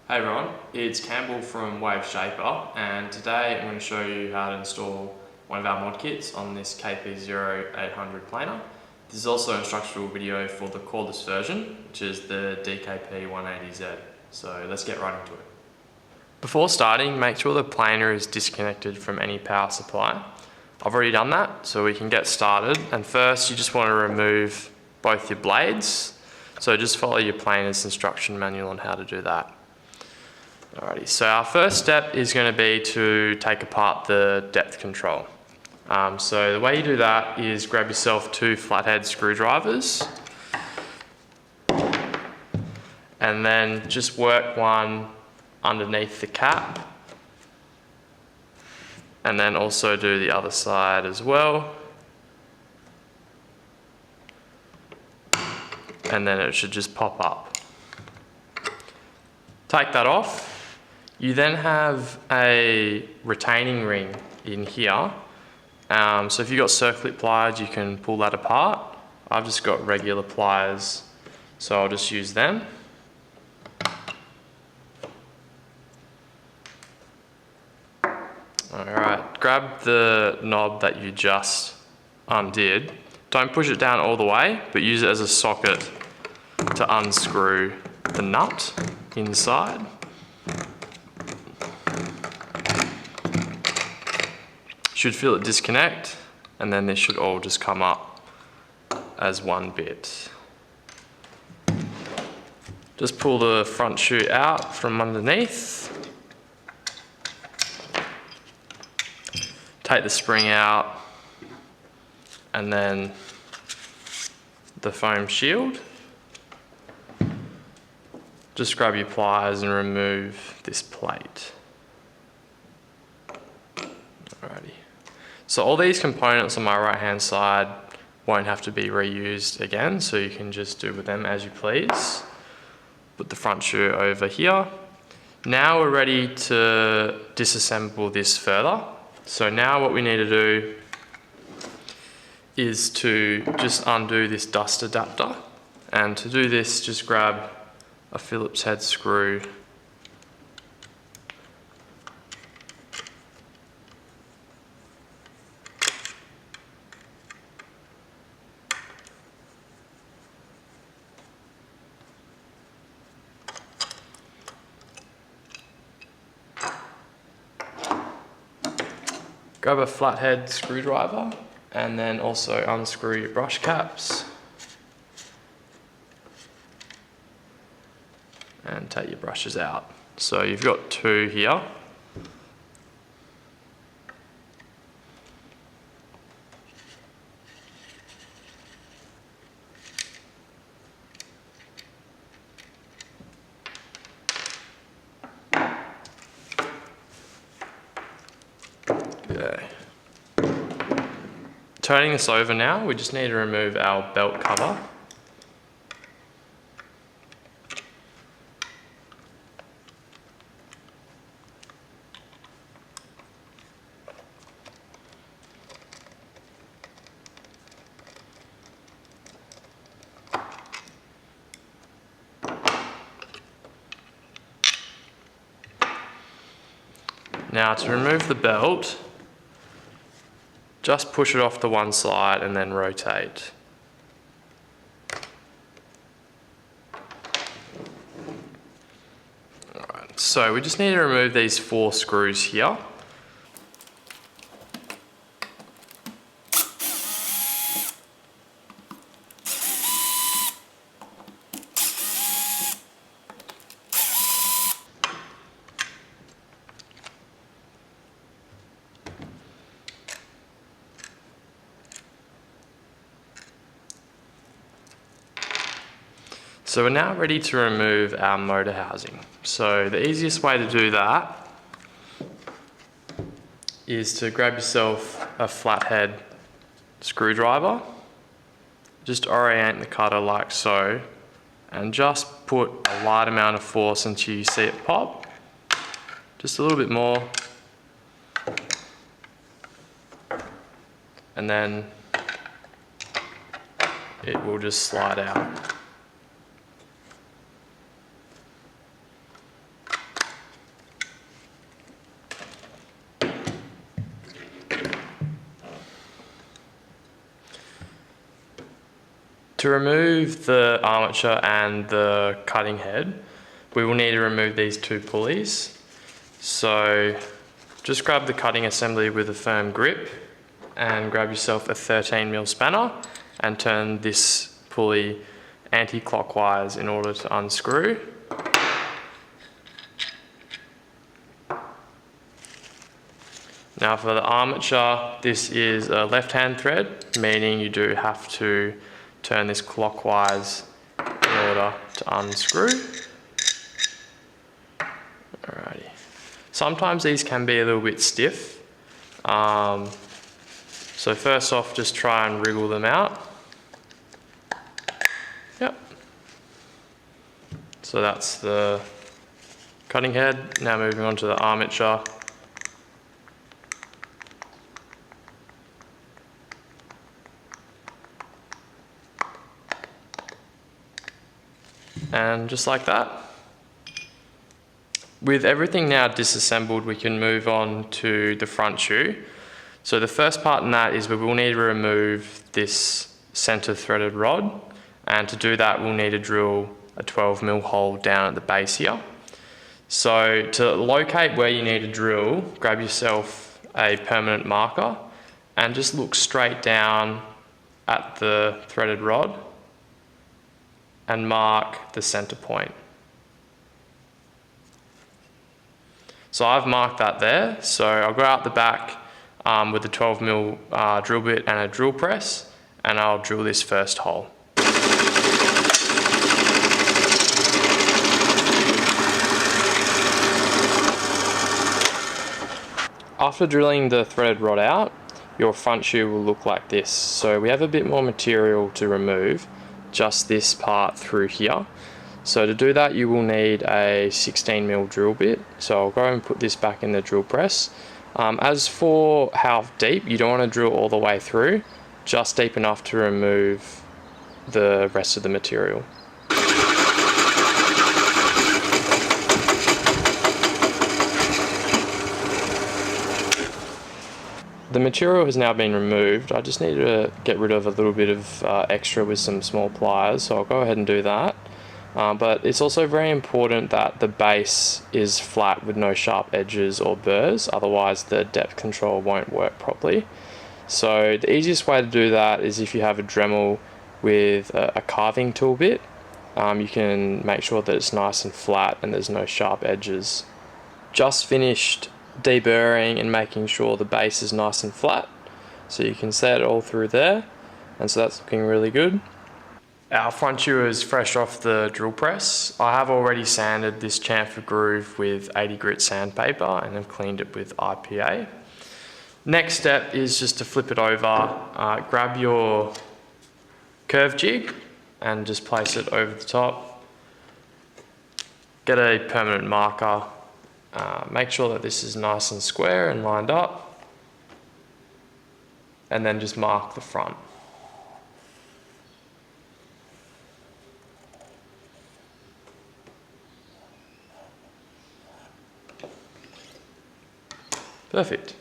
Hey everyone, it's Campbell from Wave Shaper, and today I'm going to show you how to install one of our mod kits on this KP0800 planer. This is also an instructional video for the cordless version, which is the DKP180Z. So let's get right into it. Before starting, make sure the planer is disconnected from any power supply. I've already done that, so we can get started. And first, you just want to remove both your blades. So just follow your planer's instruction manual on how to do that. Alrighty, so our first step is going to be to take apart the depth control. So the way you do that is grab yourself two flathead screwdrivers and then just work one underneath the cap, and then also do the other side as well, and then it should just pop up. Take that off. You then have a retaining ring in here. So if you've got circlip pliers, you can pull that apart. I've just got regular pliers, so I'll just use them. Alright, grab the knob that you just undid. Don't push it down all the way, but use it as a socket to unscrew the nut inside. Should feel it disconnect, and then this should all just come up as one bit. Just pull the front chute out from underneath. Take the spring out, and then the foam shield. Just grab your pliers and remove this plate. Alrighty. So all these components on my right hand side won't have to be reused again, so you can just do with them as you please. Put the front chute over here. Now we're ready to disassemble this further. So now what we need to do is to just undo this dust adapter, and to do this just grab a Phillips head screw . Grab a flathead screwdriver and then also unscrew your brush caps and take your brushes out. So you've got two here. Okay. Turning this over now, we just need to remove our belt cover. Now to remove the belt, just push it off to one side and then rotate. Alright, so we just need to remove these 4 screws here. So we're now ready to remove our motor housing. So the easiest way to do that is to grab yourself a flathead screwdriver, just orient the cutter like so, and just put a light amount of force until you see it pop. Just a little bit more. And then it will just slide out. To remove the armature and the cutting head, we will need to remove these two pulleys. So just grab the cutting assembly with a firm grip and grab yourself a 13mm spanner and turn this pulley anti-clockwise in order to unscrew. Now for the armature, this is a left-hand thread, meaning you do have to turn this clockwise in order to unscrew. Alrighty. Sometimes these can be a little bit stiff. So first off, just try and wriggle them out. Yep. So that's the cutting head. Now moving on to the armature. And just like that. With everything now disassembled, we can move on to the front shoe. So the first part in that is we will need to remove this center threaded rod, and to do that we'll need to drill a 12mm hole down at the base here. So to locate where you need to drill, grab yourself a permanent marker and just look straight down at the threaded rod and mark the center point. So I've marked that there, so I'll go out the back with a 12mm drill bit and a drill press, and I'll drill this first hole. After drilling the threaded rod out, your front shoe will look like this. So we have a bit more material to remove, just this part through here. So to do that you will need a 16mm drill bit. So I'll go and put this back in the drill press. As for how deep, you don't want to drill all the way through, just deep enough to remove the rest of the material. The material has now been removed. I just need to get rid of a little bit of extra with some small pliers, so I'll go ahead and do that. But it's also very important that the base is flat with no sharp edges or burrs, otherwise the depth control won't work properly. So the easiest way to do that is if you have a Dremel with a carving tool bit, you can make sure that it's nice and flat and there's no sharp edges. Just finished deburring and making sure the base is nice and flat, so you can set it all through there, and so that's looking really good. Our front shoe is fresh off the drill press. I have already sanded this chamfer groove with 80 grit sandpaper and have cleaned it with IPA. Next step is just to flip it over, grab your curve jig and just place it over the top. Get a permanent marker, make sure that this is nice and square and lined up, and then just mark the front. Perfect.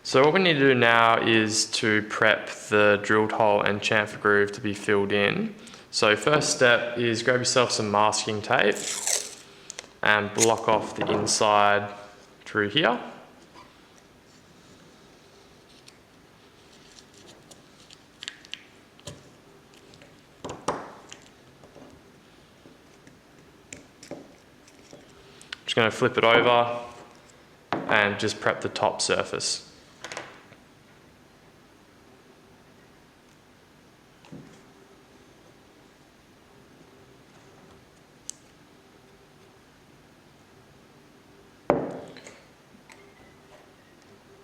So what we need to do now is to prep the drilled hole and chamfer groove to be filled in. So first step is grab yourself some masking tape and block off the inside through here. Just going to flip it over and just prep the top surface.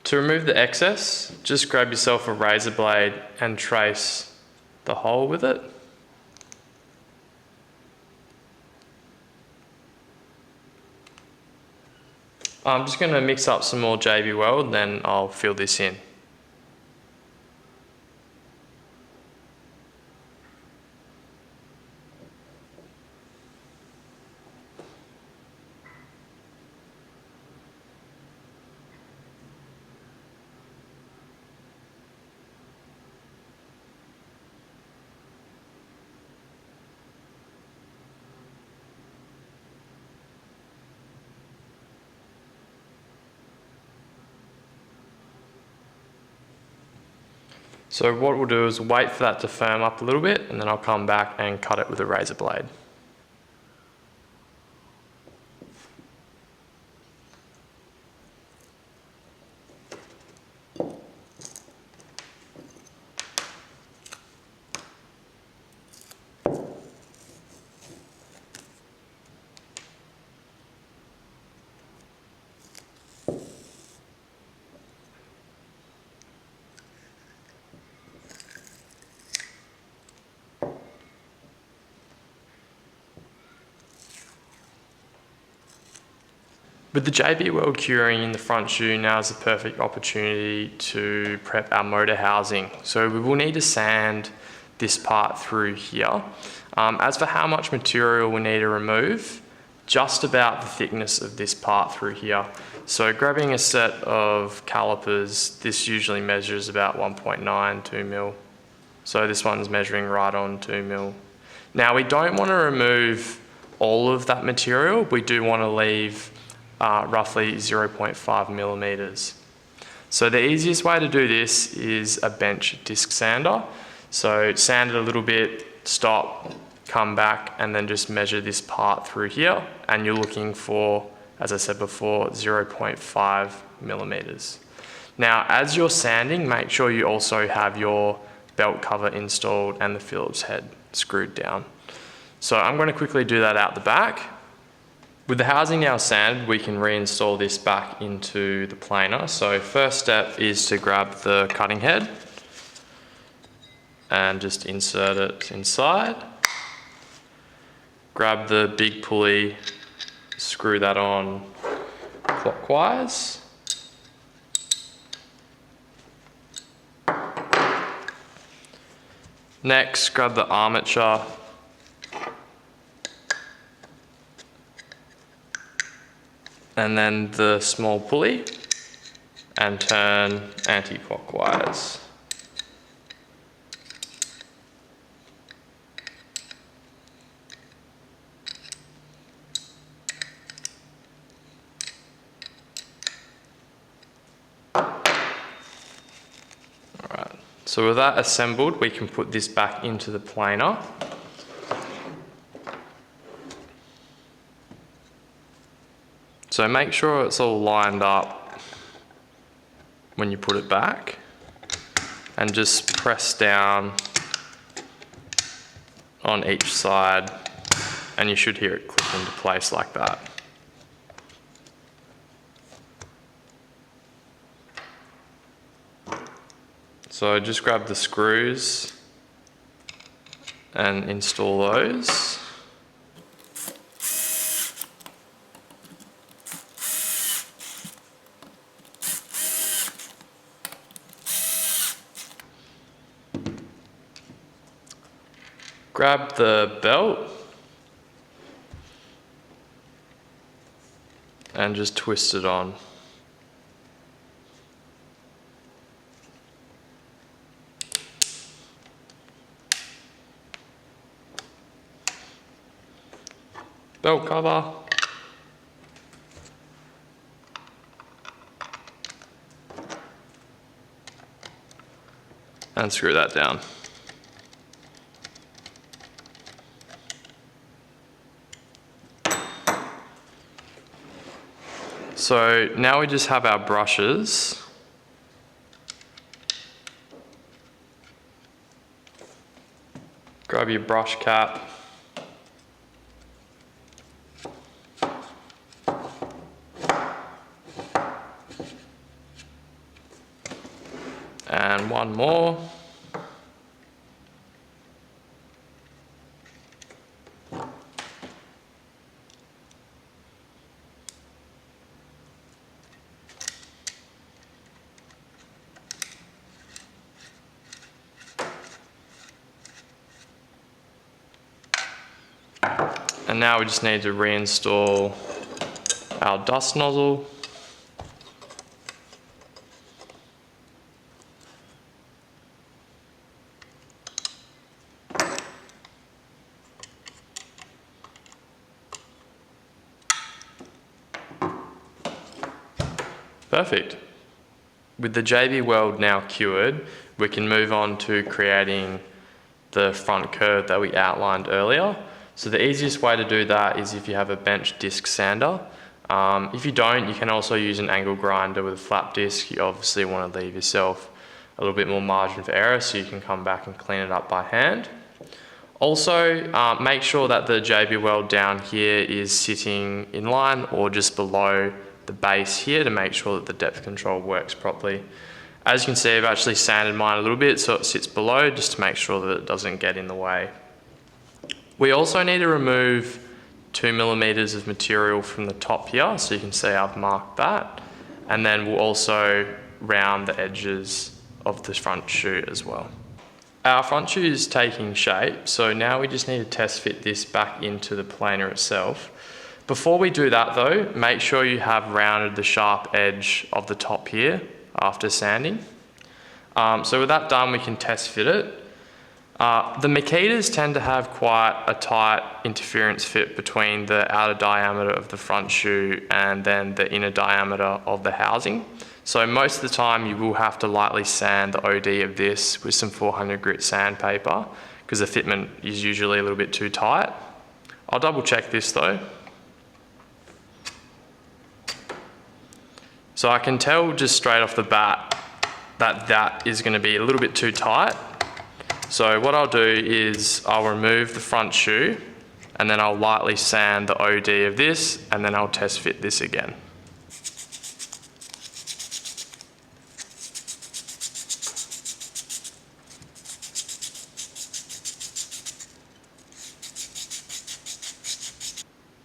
To remove the excess, just grab yourself a razor blade and trace the hole with it. I'm just going to mix up some more JB Weld, then I'll fill this in. So what we'll do is wait for that to firm up a little bit, and then I'll come back and cut it with a razor blade. With the JB Weld curing in the front shoe, now is the perfect opportunity to prep our motor housing. So we will need to sand this part through here. As for how much material we need to remove, just about the thickness of this part through here. So grabbing a set of calipers, this usually measures about 1.9, 2 mil. So this one's measuring right on 2 mil. Now we don't want to remove all of that material, we do want to leave roughly 0.5 millimeters. So the easiest way to do this is a bench disc sander. So sand it a little bit, stop, come back, and then just measure this part through here, and you're looking for, as I said before, 0.5 millimeters. Now as you're sanding, make sure you also have your belt cover installed and the Phillips head screwed down. So I'm going to quickly do that out the back. With the housing now sanded, we can reinstall this back into the planer. So first step is to grab the cutting head and just insert it inside. Grab the big pulley, screw that on clockwise. Next, grab the armature and then the small pulley and turn anti-clockwise. Alright, so with that assembled, we can put this back into the planer. So make sure it's all lined up when you put it back, and just press down on each side and you should hear it click into place like that. So just grab the screws and install those. Grab the belt and just twist it on. Belt cover. And screw that down. So now we just have our brushes. Grab your brush cap. And one more. And now we just need to reinstall our dust nozzle. Perfect. With the JB Weld now cured, we can move on to creating the front curve that we outlined earlier. So the easiest way to do that is if you have a bench disc sander. If you don't, you can also use an angle grinder with a flat disc. You obviously want to leave yourself a little bit more margin for error so you can come back and clean it up by hand. Also, make sure that the JB weld down here is sitting in line or just below the base here to make sure that the depth control works properly. As you can see, I've actually sanded mine a little bit so it sits below just to make sure that it doesn't get in the way. We also need to remove 2mm of material from the top here, so you can see I've marked that. And then we'll also round the edges of the front shoe as well. Our front shoe is taking shape, so now we just need to test fit this back into the planer itself. Before we do that though, make sure you have rounded the sharp edge of the top here after sanding. So with that done, we can test fit it. The Makitas tend to have quite a tight interference fit between the outer diameter of the front shoe and then the inner diameter of the housing. So most of the time you will have to lightly sand the OD of this with some 400 grit sandpaper because the fitment is usually a little bit too tight. I'll double check this though. So I can tell just straight off the bat that that is going to be a little bit too tight. So what I'll do is I'll remove the front shoe and then I'll lightly sand the OD of this and then I'll test fit this again.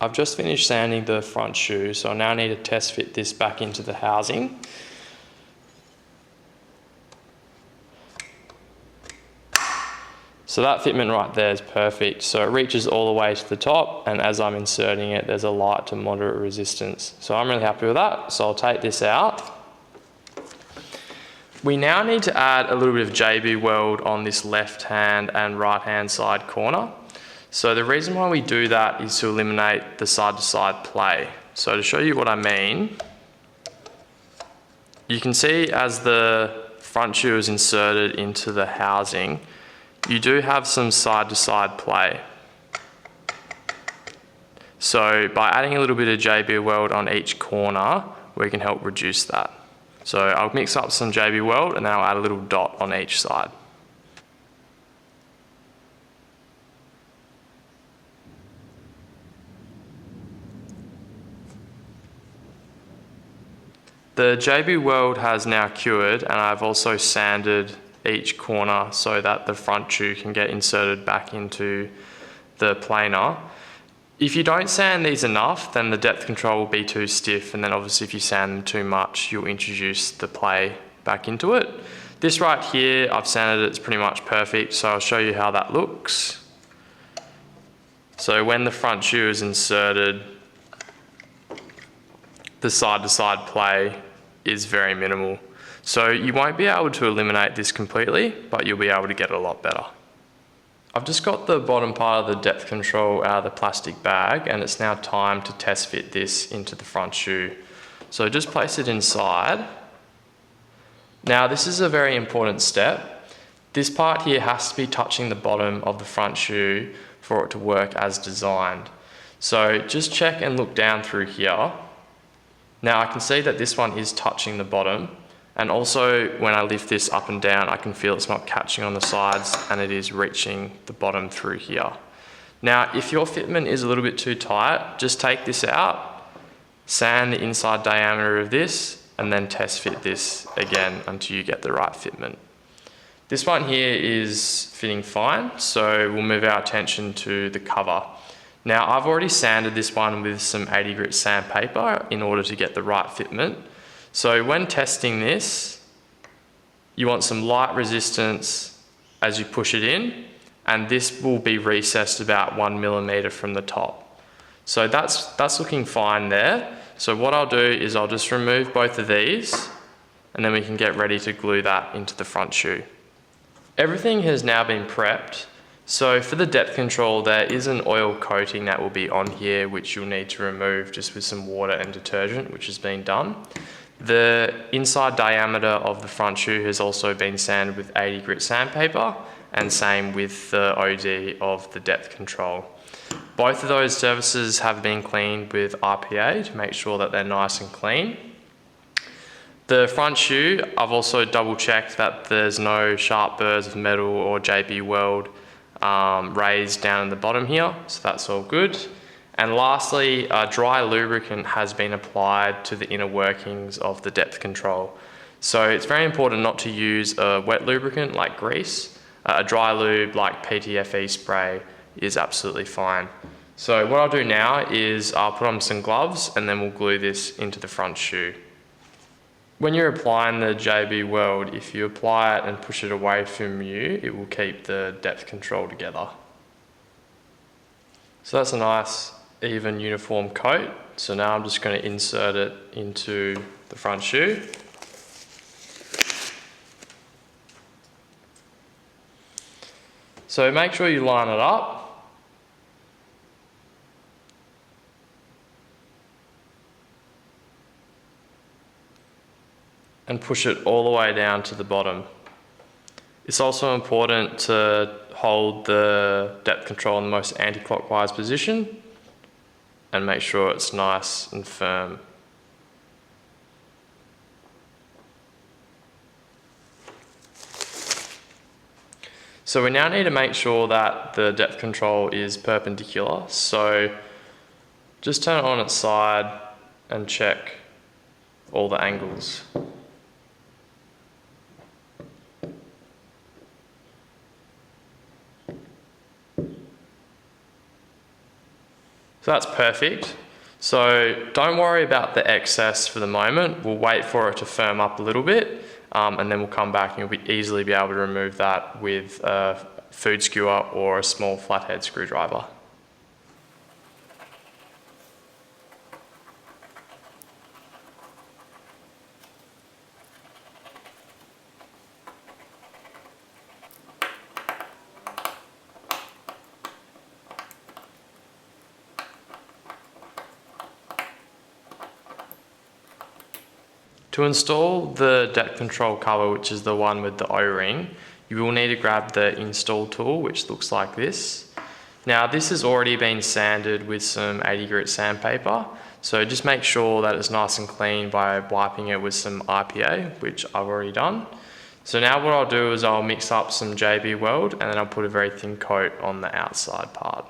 I've just finished sanding the front shoe, so I now need to test fit this back into the housing. So that fitment right there is perfect. So it reaches all the way to the top, and as I'm inserting it, there's a light to moderate resistance. So I'm really happy with that, so I'll take this out. We now need to add a little bit of JB weld on this left hand and right hand side corner. So the reason why we do that is to eliminate the side to side play. So to show you what I mean, you can see as the front shoe is inserted into the housing, you do have some side to side play. So by adding a little bit of JB weld on each corner, we can help reduce that. So I'll mix up some JB weld and then I'll add a little dot on each side. The JB weld has now cured and I've also sanded each corner so that the front shoe can get inserted back into the planer. If you don't sand these enough, then the depth control will be too stiff, and then obviously if you sand them too much, you'll introduce the play back into it. This right here, I've sanded it, it's pretty much perfect, so I'll show you how that looks. So when the front shoe is inserted, the side to side play is very minimal. So you won't be able to eliminate this completely, but you'll be able to get it a lot better. I've just got the bottom part of the depth control out of the plastic bag, and it's now time to test fit this into the front shoe. So just place it inside. Now this is a very important step. This part here has to be touching the bottom of the front shoe for it to work as designed. So just check and look down through here. Now I can see that this one is touching the bottom, and also when I lift this up and down, I can feel it's not catching on the sides and it is reaching the bottom through here. Now if your fitment is a little bit too tight, just take this out, sand the inside diameter of this, and then test fit this again until you get the right fitment. This one here is fitting fine, so we'll move our attention to the cover. Now I've already sanded this one with some 80 grit sandpaper in order to get the right fitment. So when testing this, you want some light resistance as you push it in, and this will be recessed about 1mm from the top. So that's looking fine there. So what I'll do is I'll just remove both of these, and then we can get ready to glue that into the front shoe. Everything has now been prepped. So for the depth control, there is an oil coating that will be on here, which you'll need to remove just with some water and detergent, which has been done. The inside diameter of the front shoe has also been sanded with 80 grit sandpaper, and same with the OD of the depth control. Both of those surfaces have been cleaned with RPA to make sure that they're nice and clean. The front shoe, I've also double checked that there's no sharp burrs of metal or JB Weld raised down in the bottom here, so that's all good. And lastly, dry lubricant has been applied to the inner workings of the depth control. So it's very important not to use a wet lubricant like grease. A dry lube like PTFE spray is absolutely fine. So what I'll do now is I'll put on some gloves and then we'll glue this into the front shoe. When you're applying the JB Weld, if you apply it and push it away from you, it will keep the depth control together. So that's a nice, even, uniform coat. So now I'm just going to insert it into the front shoe. So make sure you line it up. And push it all the way down to the bottom. It's also important to hold the depth control in the most anti-clockwise position and make sure it's nice and firm. So we now need to make sure that the depth control is perpendicular. So just turn it on its side and check all the angles. So that's perfect. So don't worry about the excess for the moment. We'll wait for it to firm up a little bit and then we'll come back and you'll easily be able to remove that with a food skewer or a small flathead screwdriver. To install the depth control cover, which is the one with the O-ring, you will need to grab the install tool, which looks like this. Now this has already been sanded with some 80 grit sandpaper, so just make sure that it's nice and clean by wiping it with some RPA, which I've already done. So now what I'll do is I'll mix up some JB Weld and then I'll put a very thin coat on the outside part.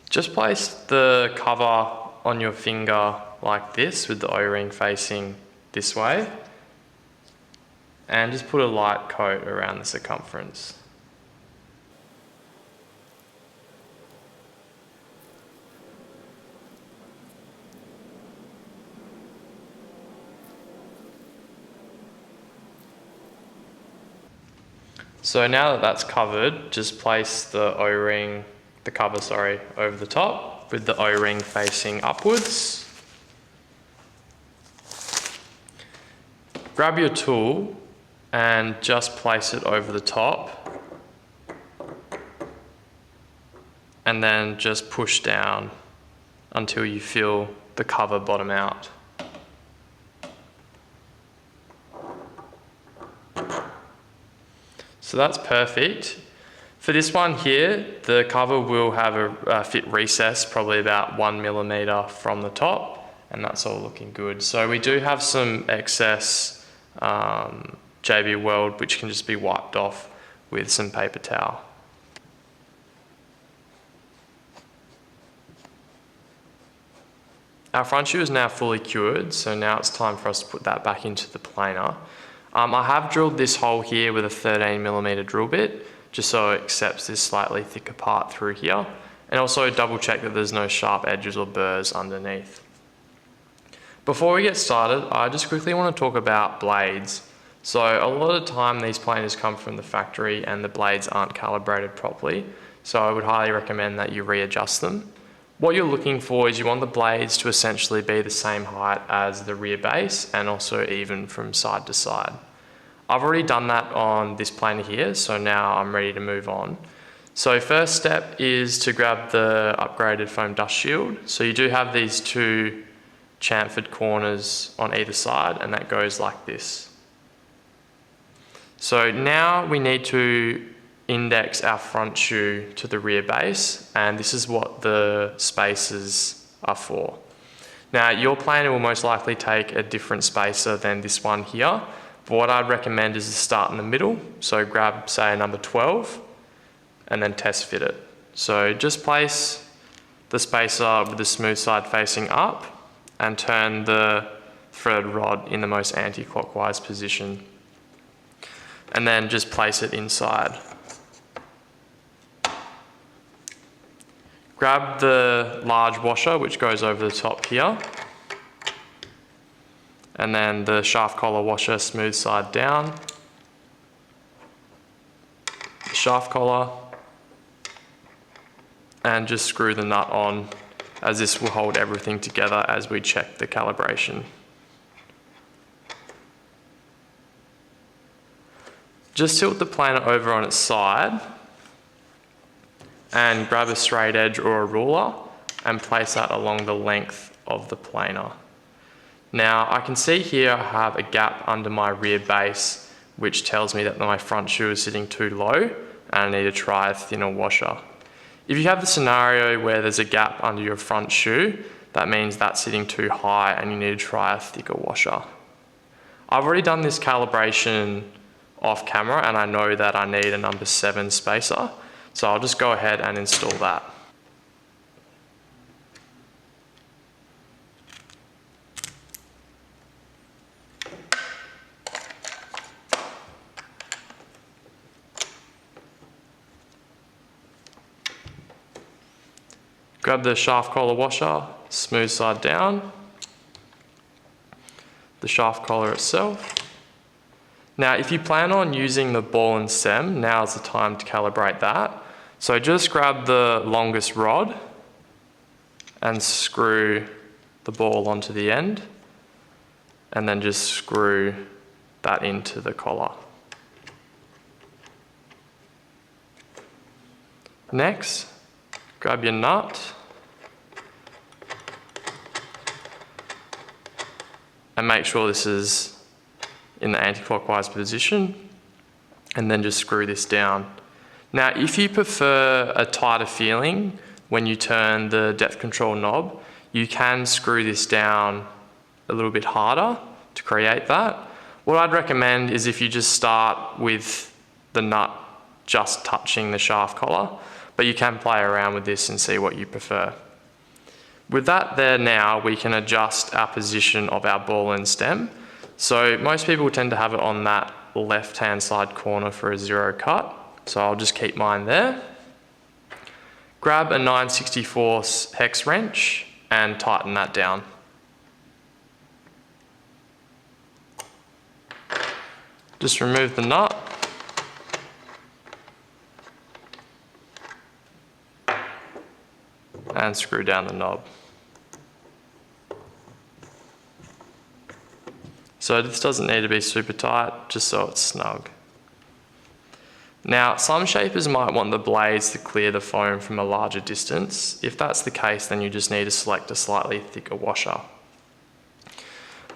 Just place the cover on your finger like this with the O-ring facing this way and just put a light coat around the circumference. So now that that's covered, just place the cover over the top with the O-ring facing upwards. Grab your tool and just place it over the top and then just push down until you feel the cover bottom out. So that's perfect. For this one here, the cover will have a fit recess probably about 1 millimeter from the top, and that's all looking good. So we do have some excess JB Weld which can just be wiped off with some paper towel. Our front shoe is now fully cured, so now it's time for us to put that back into the planer. I have drilled this hole here with a 13mm drill bit, just so it accepts this slightly thicker part through here, and also double check that there's no sharp edges or burrs underneath. Before we get started, I just quickly want to talk about blades. So a lot of the time these planers come from the factory and the blades aren't calibrated properly, so I would highly recommend that you readjust them. What you're looking for is you want the blades to essentially be the same height as the rear base and also even from side to side. I've already done that on this planer here, so now I'm ready to move on. So first step is to grab the upgraded foam dust shield. So you do have these two chamfered corners on either side, and that goes like this. So now we need to index our front shoe to the rear base, and this is what the spacers are for. Now your planer will most likely take a different spacer than this one here, but what I'd recommend is to start in the middle. So grab, say, a number 12 and then test fit it. So just place the spacer with the smooth side facing up and turn the threaded rod in the most anti-clockwise position. And then just place it inside. Grab the large washer which goes over the top here, and then the shaft collar washer smooth side down, the shaft collar, and just screw the nut on, as this will hold everything together as we check the calibration. Just tilt the planer over on its side and grab a straight edge or a ruler and place that along the length of the planer. Now I can see here I have a gap under my rear base which tells me that my front shoe is sitting too low and I need to try a thinner washer. If you have the scenario where there's a gap under your front shoe, that means that's sitting too high and you need to try a thicker washer. I've already done this calibration off camera and I know that I need a number 7 spacer. So I'll just go ahead and install that. Grab the shaft collar washer, smooth side down, the shaft collar itself. Now if you plan on using the ball and stem, now's the time to calibrate that. So just grab the longest rod and screw the ball onto the end, and then just screw that into the collar. Next, grab your nut and make sure this is in the anti-clockwise position, and then just screw this down. Now if you prefer a tighter feeling when you turn the depth control knob, you can screw this down a little bit harder to create that. What I'd recommend is if you just start with the nut just touching the shaft collar, but you can play around with this and see what you prefer. With that there now, we can adjust our position of our ball and stem. So most people tend to have it on that left-hand side corner for a 0 cut. So I'll just keep mine there. Grab a 9/64 hex wrench and tighten that down. Just remove the nut. And screw down the knob. So this doesn't need to be super tight, just so it's snug. Now, some shapers might want the blades to clear the foam from a larger distance. If that's the case, then you just need to select a slightly thicker washer.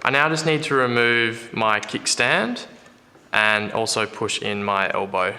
I now just need to remove my kickstand and also push in my elbow.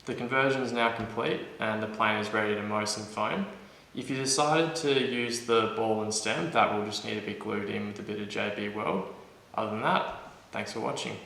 The conversion is now complete and the plane is ready to mow some foam. If you decided to use the ball and stem, that will just need to be glued in with a bit of JB Weld. Other than that, thanks for watching.